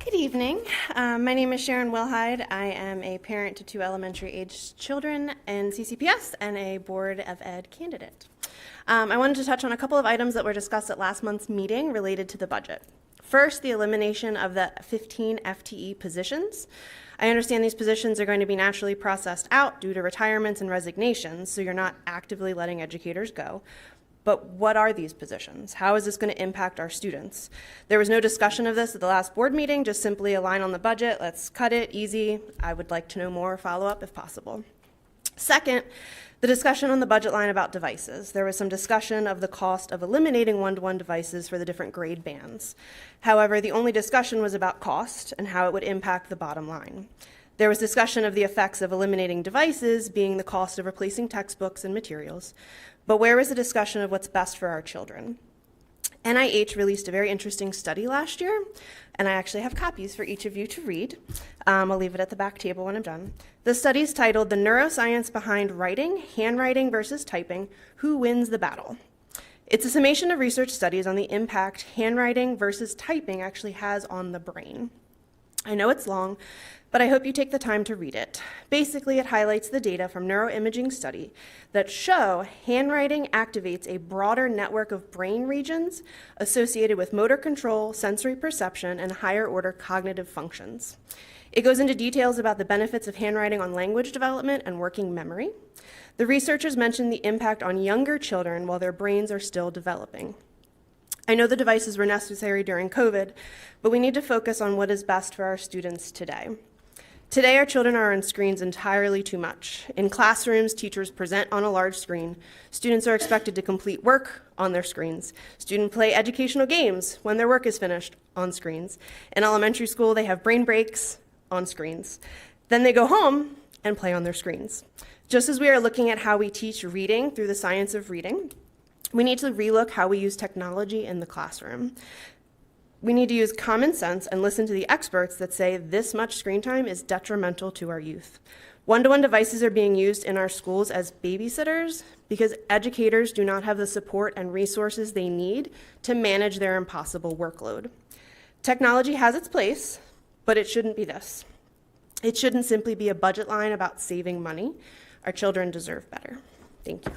Good evening. My name is Sharon Wilhide. I am a parent to 2 elementary-aged children in CCPS and a Board of Ed candidate. I wanted to touch on a couple of items that were discussed at last month's meeting related to the budget. First, the elimination of the 15 FTE positions. I understand these positions are going to be naturally processed out due to retirements and resignations, so you're not actively letting educators go. But what are these positions? How is this going to impact our students? There was no discussion of this at the last board meeting, just simply a line on the budget. Let's cut it, easy. I would like to know more, follow up if possible. Second, the discussion on the budget line about devices. There was some discussion of the cost of eliminating one-to-one devices for the different grade bands. However, the only discussion was about cost and how it would impact the bottom line. There was discussion of the effects of eliminating devices being the cost of replacing textbooks and materials. But where was the discussion of what's best for our children? NIH released a very interesting study last year, and I actually have copies for each of you to read. I'll leave it at the back table when I'm done. The study is titled "The Neuroscience Behind Writing, Handwriting versus Typing, Who Wins the Battle?" It's a summation of research studies on the impact handwriting versus typing actually has on the brain. I know it's long, but I hope you take the time to read it. Basically, it highlights the data from neuroimaging study that show handwriting activates a broader network of brain regions associated with motor control, sensory perception, and higher order cognitive functions. It goes into details about the benefits of handwriting on language development and working memory. The researchers mentioned the impact on younger children while their brains are still developing. I know the devices were necessary during COVID, but we need to focus on what is best for our students today. Today, our children are on screens entirely too much. In classrooms, teachers present on a large screen. Students are expected to complete work on their screens. Students play educational games when their work is finished on screens. In elementary school, they have brain breaks on screens. Then they go home and play on their screens. Just as we are looking at how we teach reading through the science of reading, we need to relook how we use technology in the classroom. We need to use common sense and listen to the experts that say this much screen time is detrimental to our youth. One-to-one devices are being used in our schools as babysitters because educators do not have the support and resources they need to manage their impossible workload. Technology has its place, but it shouldn't be this. It shouldn't simply be a budget line about saving money. Our children deserve better. Thank you.